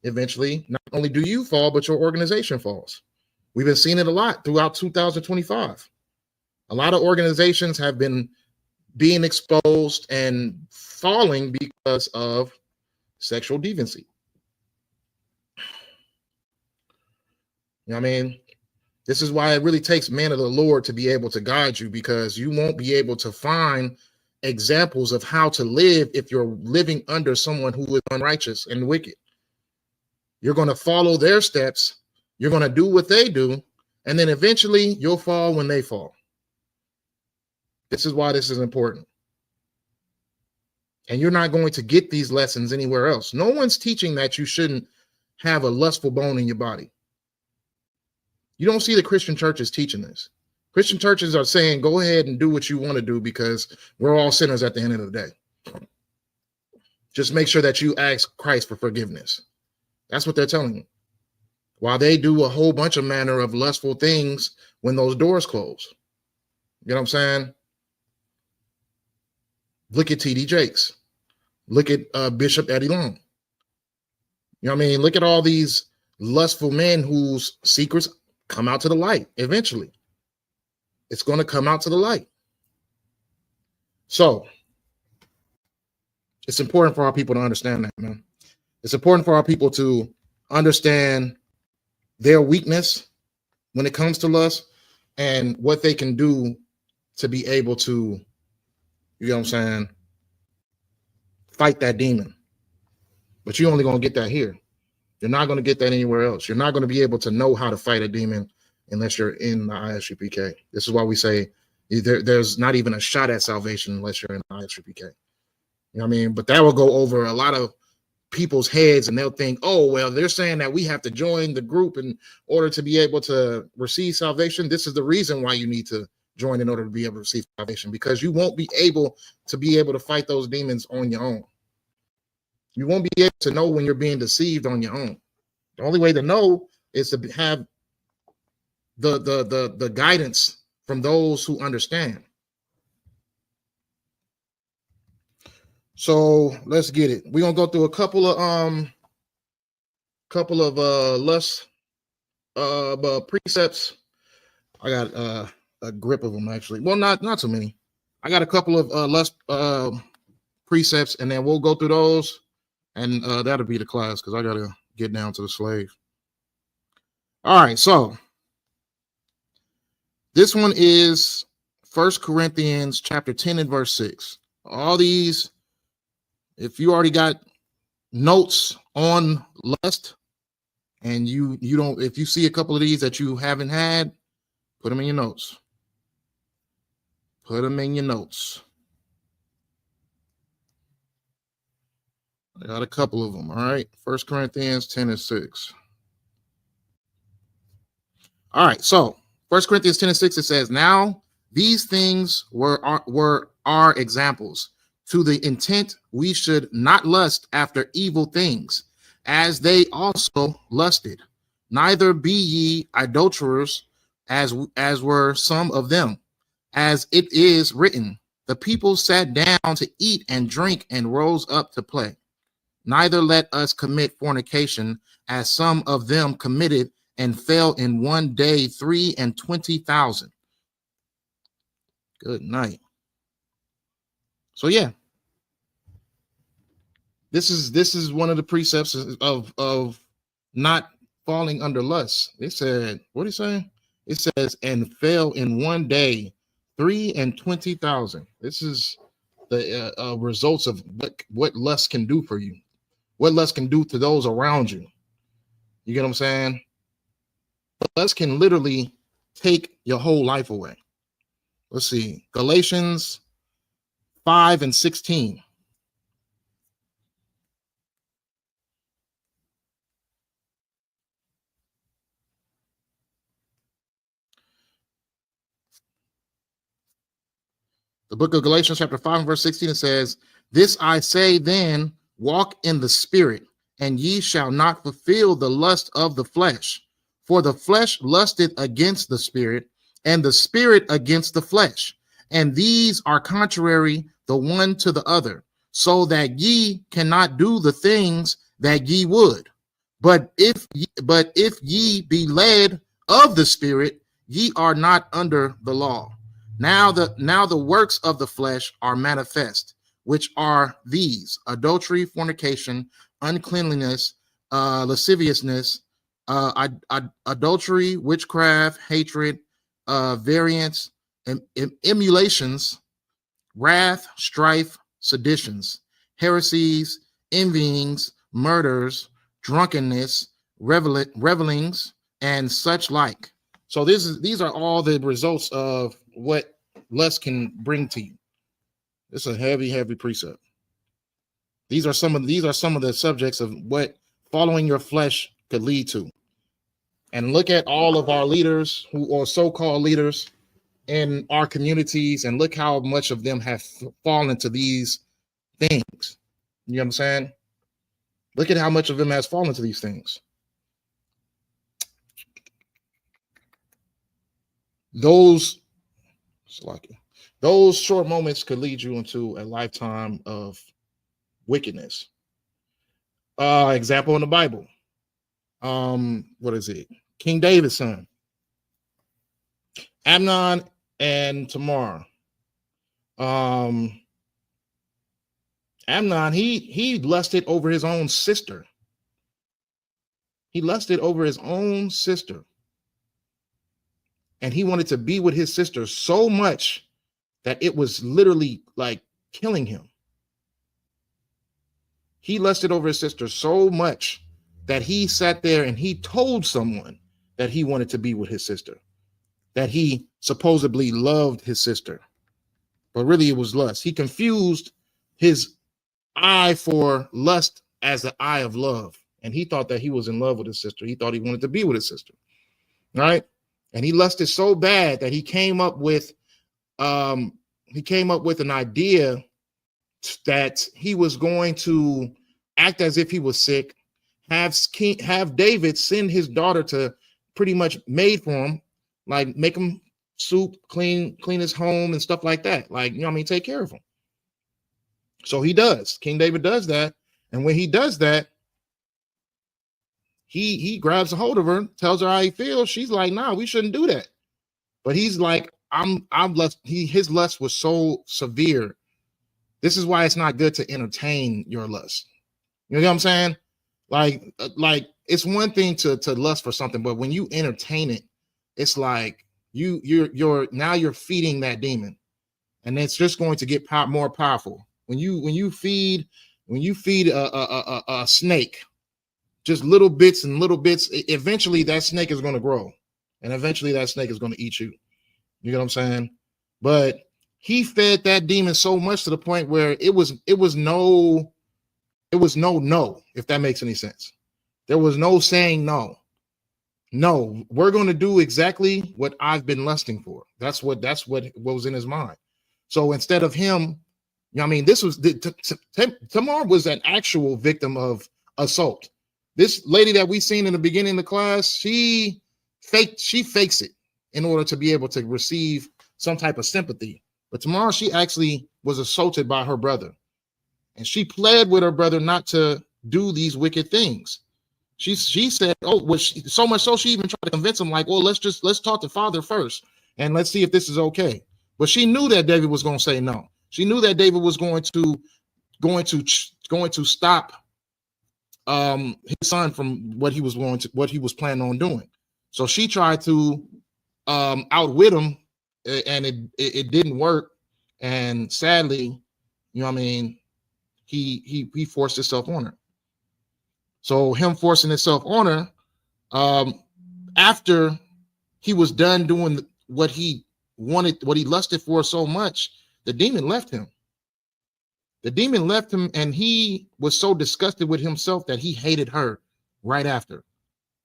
eventually, not only do you fall, but your organization falls. We've been seeing it a lot throughout 2025. A lot of organizations have been being exposed and falling because of sexual deviancy. You know what I mean? This is why it really takes men of the Lord to be able to guide you, because you won't be able to find examples of how to live if you're living under someone who is unrighteous and wicked. You're going to follow their steps. You're going to do what they do. And then eventually you'll fall when they fall. This is why this is important. And you're not going to get these lessons anywhere else. No one's teaching that you shouldn't have a lustful bone in your body. You don't see the Christian churches teaching this. Christian churches are saying, go ahead and do what you want to do because we're all sinners at the end of the day. Just make sure that you ask Christ for forgiveness. That's what they're telling you. While they do a whole bunch of manner of lustful things when those doors close. You know what I'm saying? Look at T.D. Jakes. Look at Bishop Eddie Long. You know what I mean? Look at all these lustful men whose secrets come out to the light eventually. It's going to come out to the light. So It's important for our people to understand that, man. It's important for our people to understand their weakness when it comes to lust and what they can do to be able to, you know what I'm saying, fight that demon. But you're only going to get that here. You're not going to get that anywhere else. You're not going to be able to know how to fight a demon unless you're in the ISUPK. This is why we say there's not even a shot at salvation unless you're in the ISUPK. You know what I mean? But that will go over a lot of people's heads, and they'll think, oh, well, they're saying that we have to join the group in order to be able to receive salvation. This is the reason why you need to join in order to be able to receive salvation, because you won't be able to fight those demons on your own. You won't be able to know when you're being deceived on your own. The only way to know is to have the guidance from those who understand. So let's get it. We're gonna go through a couple of lust precepts. I got a grip of them, actually. Well, not too many. I got a couple of lust precepts, and then we'll go through those, and that'll be the class because I gotta get down to the slave. All right, so this one is 1 Corinthians chapter 10 and verse 6. All these, if you already got notes on lust, and you don't, if you see a couple of these that you haven't had, put them in your notes. Put them in your notes. I got a couple of them. All right. 1 Corinthians 10 and 6. All right. So 1 Corinthians 10 and 6, it says, now these things were our examples, to the intent we should not lust after evil things, as they also lusted. Neither be ye idolaters, as were some of them. As it is written, the people sat down to eat and drink and rose up to play. Neither let us commit fornication, as some of them committed and fell in one day 23,000. Good night. So yeah, this is one of the precepts of not falling under lust. It said, what did it say? It says, and fell in one day 23,000. This is the results of what lust can do for you, what lust can do to those around you. You get what I'm saying? Lust can literally take your whole life away. Let's see, Galatians 5 and 16. The book of Galatians chapter 5 and verse 16, it says, this I say then, walk in the spirit, and ye shall not fulfill the lust of the flesh. For the flesh lusteth against the spirit, and the spirit against the flesh. And these are contrary the one to the other, so that ye cannot do the things that ye would. But if ye be led of the spirit, ye are not under the law. Now the works of the flesh are manifest, which are these: adultery, fornication, uncleanliness, lasciviousness, adultery, witchcraft, hatred, variance, emulations, wrath, strife, seditions, heresies, envyings, murders, drunkenness, revelings, and such like. So these are all the results of what lust can bring to you. It's a heavy precept. These are some of the subjects of what following your flesh could lead to. And look at all of our leaders who are so-called leaders in our communities, and look how much of them have fallen to these things. You know what I'm saying? Look at how much of them has fallen to these things. Those short moments could lead you into a lifetime of wickedness. Example in the Bible. What is it? King David's son, Amnon and Tamar. Amnon, he lusted over his own sister. He lusted over his own sister. And he wanted to be with his sister so much that it was literally like killing him. He lusted over his sister so much that he sat there and he told someone that he wanted to be with his sister, that he supposedly loved his sister, but really it was lust. He confused his eye for lust as the eye of love, and he thought that he was in love with his sister. He thought he wanted to be with his sister, right? And he lusted so bad that he came up with an idea that he was going to act as if he was sick, have David send his daughter to pretty much maid for him, like make him soup, clean his home and stuff like that. Like, you know what I mean? Take care of him. So he does. King David does that. And when he does that, he grabs a hold of her, tells her how he feels. She's like, nah, we shouldn't do that. But he's like, I'm lust. His lust was so severe. This is why it's not good to entertain your lust. You know what I'm saying? Like it's one thing to lust for something, but when you entertain it, it's like you're feeding that demon, and it's just going to get more powerful. When you feed a snake, just little bits and little bits, eventually that snake is going to grow, and eventually that snake is going to eat you. You know what I'm saying? But he fed that demon so much to the point where it was no, if that makes any sense. There was no saying no. No, we're going to do exactly what I've been lusting for. That's what was in his mind. So instead of him, you know what I mean, this was Tamar was an actual victim of assault. This lady that we seen in the beginning of the class, she fakes it in order to be able to receive some type of sympathy. But Tamar, she actually was assaulted by her brother, and she pled with her brother not to do these wicked things. She said, so much so she even tried to convince him, like, well, let's talk to father first and let's see if this is okay. But she knew that David was going to say no. She knew that David was going to stop his son from what he was planning on doing. So she tried to outwit him, and it didn't work. And sadly, you know what I mean, he forced himself on her. So him forcing himself on her, after he was done doing what he wanted, what he lusted for so much, the demon left him. The demon left him, and he was so disgusted with himself that he hated her right after.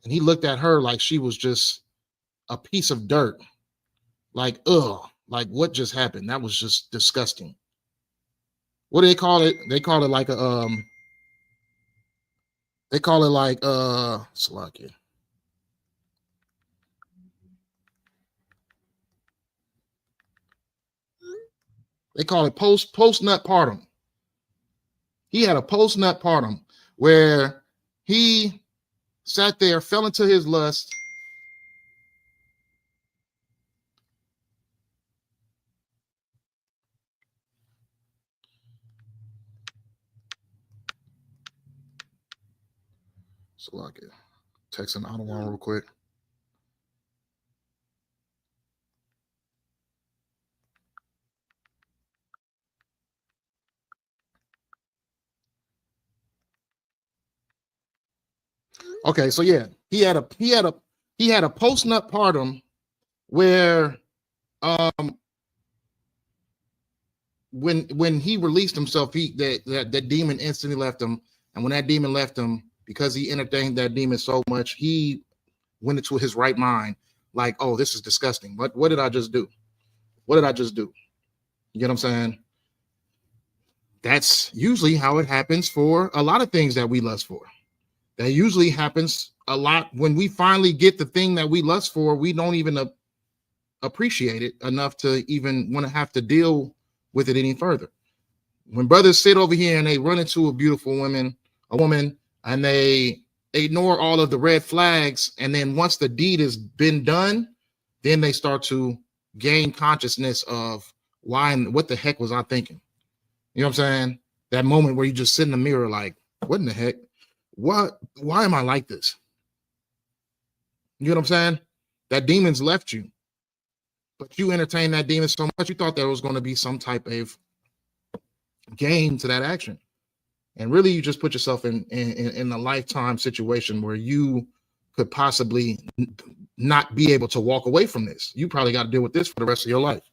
And he looked at her like she was just a piece of dirt. Like, ugh, like what just happened? That was just disgusting. What do they call it? They call it like a Slovakia. They call it post nut partum. He had a post nut partum where he sat there, fell into his lust. Slovakia. Texting the other one real quick. Okay, so yeah, he had a post nut partum where when he released himself, that demon instantly left him, and when that demon left him, because he entertained that demon so much, he went into his right mind, like, oh, this is disgusting. What did I just do? What did I just do? You get what I'm saying? That's usually how it happens for a lot of things that we lust for. That usually happens a lot when we finally get the thing that we lust for. We don't even appreciate it enough to even want to have to deal with it any further. When brothers sit over here and they run into a beautiful woman, and they ignore all of the red flags, and then once the deed has been done, then they start to gain consciousness of why and what the heck was I thinking? You know what I'm saying? That moment where you just sit in the mirror like, what in the heck? Why am I like this? You know what I'm saying? That demon's left you, but you entertained that demon so much you thought there was going to be some type of gain to that action. And really, you just put yourself in a lifetime situation where you could possibly not be able to walk away from this. You probably got to deal with this for the rest of your life.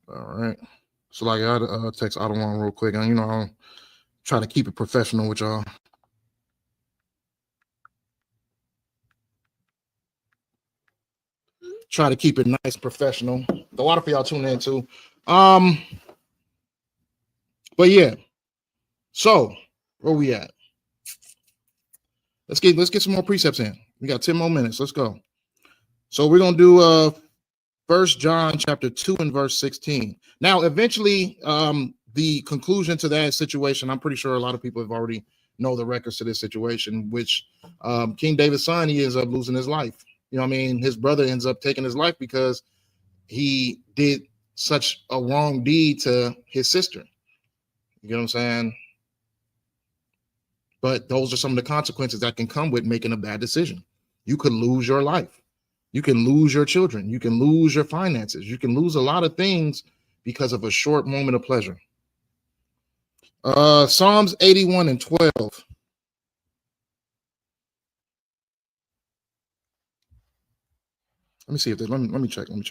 All right. So like I text Ottawa real quick, and I'll try to keep it professional with y'all. Try to keep it nice, professional. A lot of y'all tune in too. But yeah. So where we at? Let's get some more precepts in. We got 10 more minutes. Let's go. So we're gonna do 1 John chapter 2 and verse 16. Now, eventually, the conclusion to that situation, I'm pretty sure a lot of people have already know the records to this situation, which King David's son, he ends up losing his life. You know what I mean? His brother ends up taking his life because he did such a wrong deed to his sister. You know what I'm saying? But those are some of the consequences that can come with making a bad decision. You could lose your life. You can lose your children. You can lose your finances. You can lose a lot of things because of a short moment of pleasure. Psalms 81 and 12. Let me see if they, let me check. Let me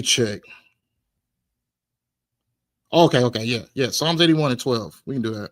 check. Okay. Yeah. Psalms 81 and 12. We can do that.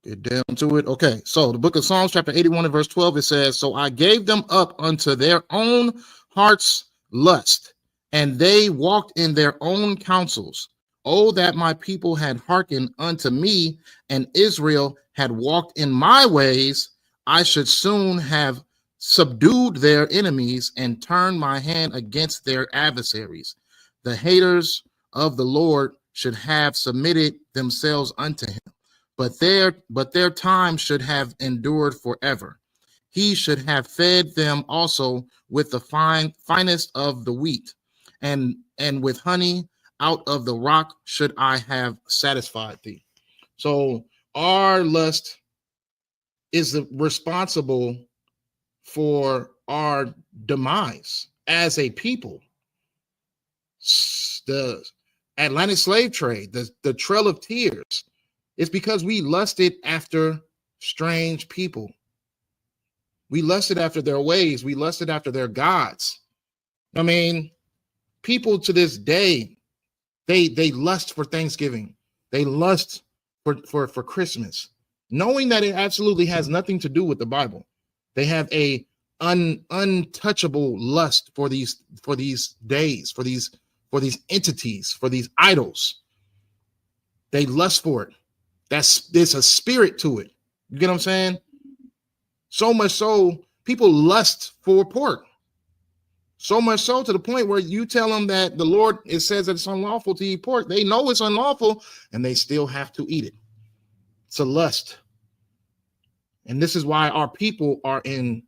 Get down to it. Okay, so the book of Psalms, chapter 81 and verse 12, it says, "So I gave them up unto their own heart's lust, and they walked in their own counsels. Oh, that my people had hearkened unto me, and Israel had walked in my ways, I should soon have subdued their enemies and turned my hand against their adversaries. The haters of the Lord should have submitted themselves unto him. But their time should have endured forever. He should have fed them also with the finest of the wheat, and with honey out of the rock should I have satisfied thee." So our lust is responsible for our demise as a people. The Atlantic slave trade, the Trail of Tears, it's because we lusted after strange people. We lusted after their ways. We lusted after their gods. I mean, people to this day, they lust for Thanksgiving. They lust for Christmas, knowing that it absolutely has nothing to do with the Bible. They have a untouchable lust for these days, for these entities, for these idols. They lust for it. There's a spirit to it. You get what I'm saying? So much so, people lust for pork. So much so to the point where you tell them that the Lord, it says that it's unlawful to eat pork. They know it's unlawful, and they still have to eat it. It's a lust. And this is why our people are in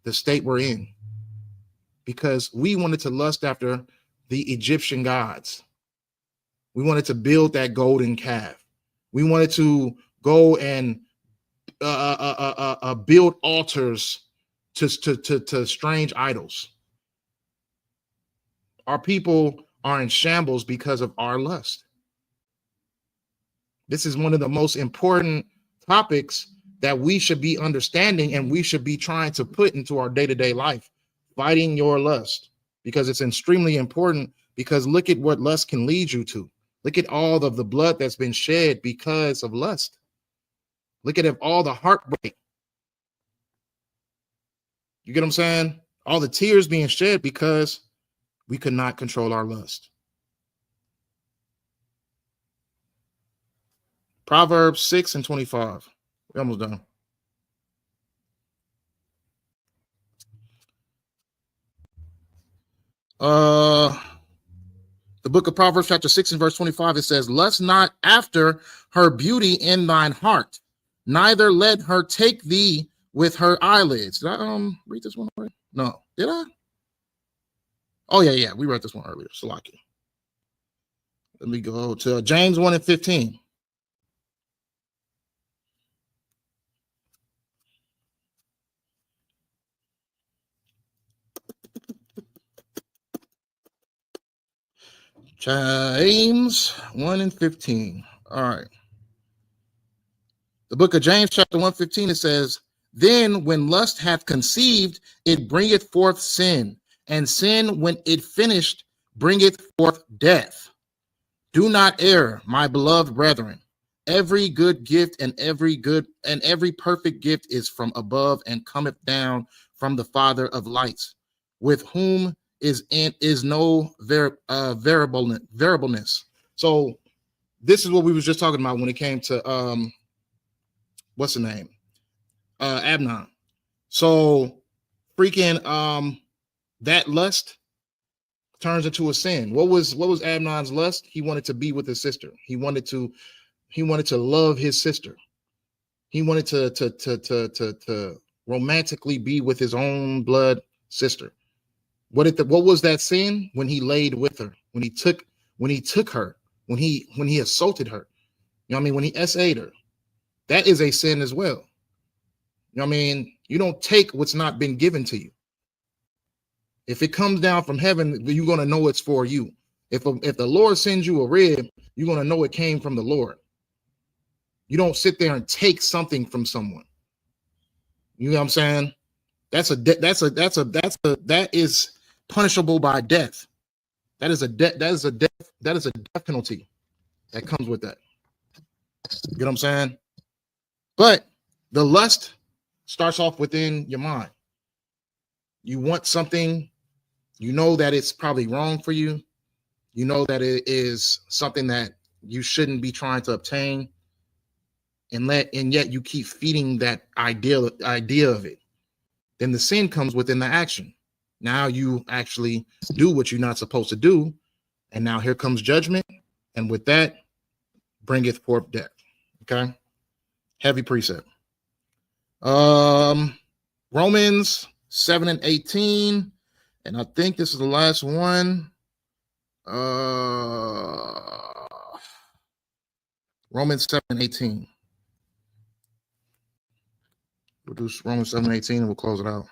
the state we're in. Because we wanted to lust after the Egyptian gods. We wanted to build that golden calf. We wanted to go and build altars to strange idols. Our people are in shambles because of our lust. This is one of the most important topics that we should be understanding and we should be trying to put into our day-to-day life, fighting your lust, because it's extremely important. Because look at what lust can lead you to. Look at all of the blood that's been shed because of lust. Look at all the heartbreak. You get what I'm saying? All the tears being shed because we could not control our lust. Proverbs 6 and 25. We're almost done. The book of Proverbs chapter 6 and verse 25, it says, lust not after her beauty in thine heart, neither let her take thee with her eyelids. Did I read this one already? No. Did I? Oh, yeah. We read this one earlier. Salaki. Let me go to James 1 and 15. James 1 and 15. All right. The book of James chapter 1:15, it says, then when lust hath conceived, it bringeth forth sin, and sin, when it finished, bringeth forth death. Do not err, my beloved brethren. Every good gift and every perfect gift is from above and cometh down from the Father of lights, with whom is no variableness. So this is what we was just talking about when it came to what's the name? Abnon. So freaking that lust turns into a sin. What was Abnon's lust? He wanted to be with his sister. He wanted to love his sister. He wanted to romantically be with his own blood sister. What was that sin? When he laid with her, when he took her, when he assaulted her. You know what I mean? When he SA'd her. That is a sin as well. You know what I mean? You don't take what's not been given to you. If it comes down from heaven, you're going to know it's for you. If the Lord sends you a rib, you're going to know it came from the Lord. You don't sit there and take something from someone. You know what I'm saying? That is punishable by death. That is a death penalty that comes with that. You know what I'm saying? But the lust starts off within your mind. You want something, you know that it's probably wrong for you. You know that it is something that you shouldn't be trying to obtain, and yet you keep feeding that idea of it. Then the sin comes within the action. Now you actually do what you're not supposed to do, and now here comes judgment, and with that bringeth forth death. Okay, heavy precept. Romans 7 and 18, and I think this is the last one. Romans 7 and 18. We'll do Romans 7 and 18 and we'll close it out.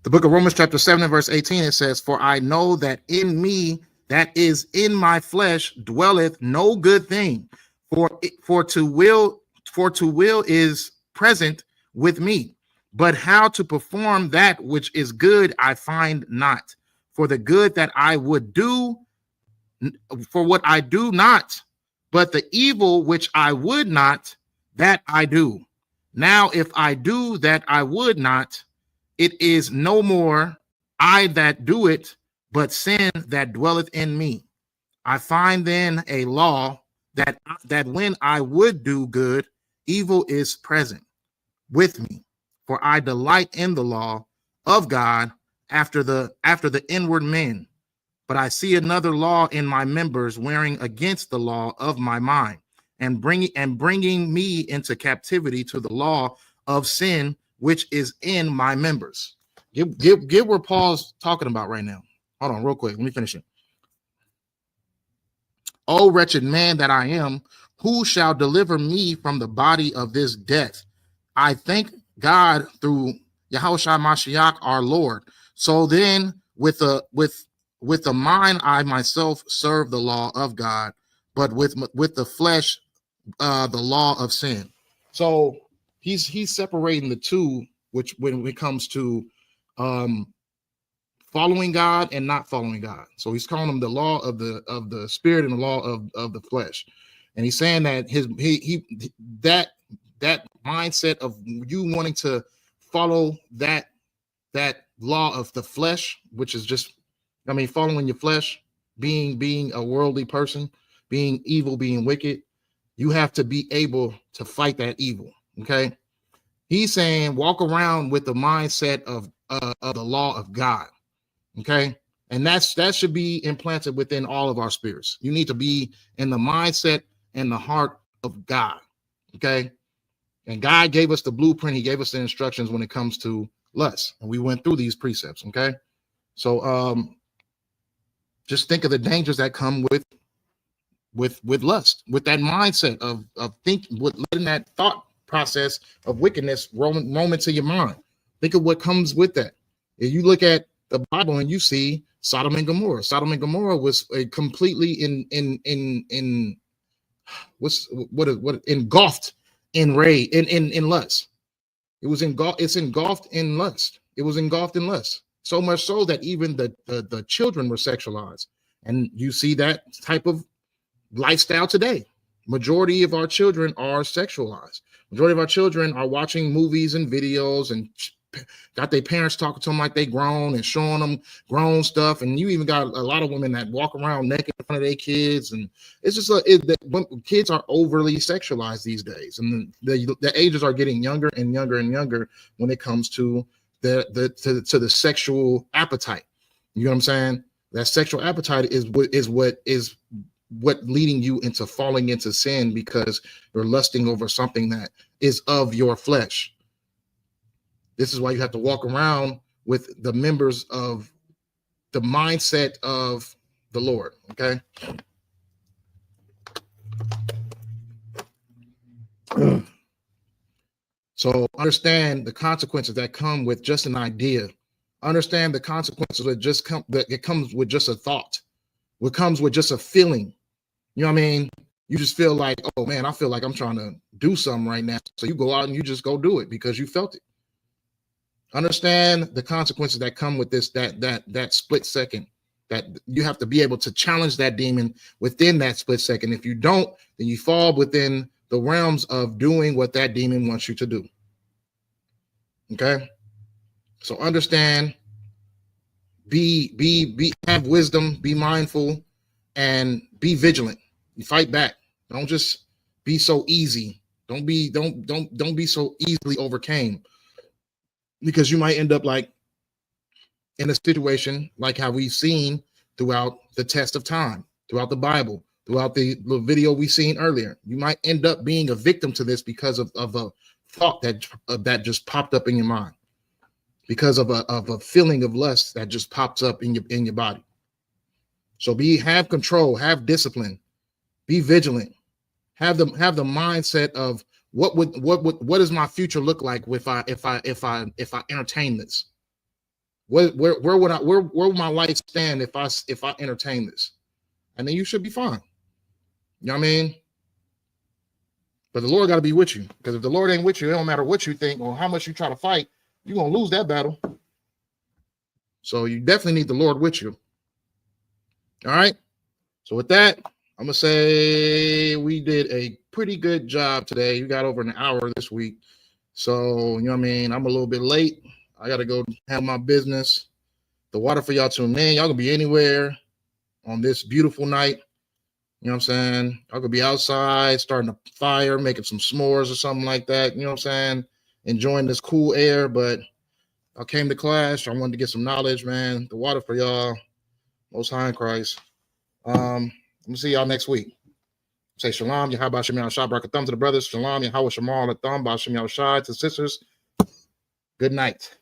The book of Romans chapter 7 and verse 18, it says, for I know that in me, that is in my flesh, dwelleth no good thing, for to will is present with me, but how to perform that which is good I find not. For the good that I would do, for what I do not, but the evil which I would not, that I do. Now if I do that I would not, it is no more I that do it, but sin that dwelleth in me. I find then a law that when I would do good, evil is present with me. For I delight in the law of God after the inward man. But I see another law in my members, wearing against the law of my mind, and bringing me into captivity to the law of sin, which is in my members. Get where Paul's talking about right now. Hold on real quick. Let me finish it. O wretched man that I am, who shall deliver me from the body of this death? I thank God through Yahushua Mashiach our Lord. So then with the mind I myself serve the law of God, but with the flesh the law of sin. So he's separating the two, which when it comes to following God and not following God. So he's calling them the law of the spirit and the law of the flesh. And he's saying that that mindset of you wanting to follow that law of the flesh, which is just, following your flesh, being a worldly person, being evil, being wicked, you have to be able to fight that evil. Okay. He's saying walk around with the mindset of the law of God. Okay. And that should be implanted within all of our spirits. You need to be in the mindset and the heart of God. Okay. And God gave us the blueprint. He gave us the instructions when it comes to lust. And we went through these precepts. Okay. So just think of the dangers that come with lust, with that mindset of thinking, with letting that thought process of wickedness roam into your mind. Think of what comes with that. If you look at the Bible and you see Sodom and Gomorrah. Sodom and Gomorrah was completely engulfed in lust. It's engulfed in lust. It was engulfed in lust. So much so that even the children were sexualized. And you see that type of lifestyle today. Majority of our children are sexualized. Majority of our children are watching movies and videos and got their parents talking to them like they grown and showing them grown stuff. And you even got a lot of women that walk around naked in front of their kids. And it's just kids are overly sexualized these days. And the ages are getting younger and younger and younger when it comes to the sexual appetite. You know what I'm saying? That sexual appetite is what leading you into falling into sin, because you're lusting over something that is of your flesh. This is why you have to walk around with the members of the mindset of the Lord. Okay. So understand the consequences that come with just an idea. Understand the consequences that it comes with just a thought. What comes with just a feeling. You know what I mean? You just feel like, oh man, I feel like I'm trying to do something right now. So you go out and you just go do it because you felt it. Understand the consequences that come with this, that split second, that you have to be able to challenge that demon within that split second. If you don't, then you fall within the realms of doing what that demon wants you to do. Okay. So understand, have wisdom, be mindful, and be vigilant. You fight back. Don't just be so easy. Don't be so easily overcame, because you might end up like in a situation like how we've seen throughout the test of time, throughout the Bible, throughout the video we seen earlier. You might end up being a victim to this because of a thought that just popped up in your mind, because of a feeling of lust that just pops up in your body. So have control, have discipline, be vigilant, have the mindset of what does my future look like if I entertain this? Where would my life stand if I entertain this? And then you should be fine. You know what I mean? But the Lord got to be with you, because if the Lord ain't with you, it don't matter what you think or how much you try to fight, you're gonna lose that battle. So you definitely need the Lord with you. All right. So with that, I'm gonna say we did a pretty good job today. You got over an hour this week. So you know what I mean? I'm a little bit late. I gotta go have my business. The water for y'all tune in. Y'all can be anywhere on this beautiful night. You know what I'm saying? Y'all could be outside, starting a fire, making some s'mores or something like that. You know what I'm saying? Enjoying this cool air. But I came to class. I wanted to get some knowledge, man. The water for y'all. Most high in Christ. I'm gonna see y'all next week. Say shalom, Yahweh Shem Yahweh Shai, Barak Thumb to the brothers. Shalom, Yahweh Shamar, Latham, Bashem Yahweh Shai to the sisters. Good night.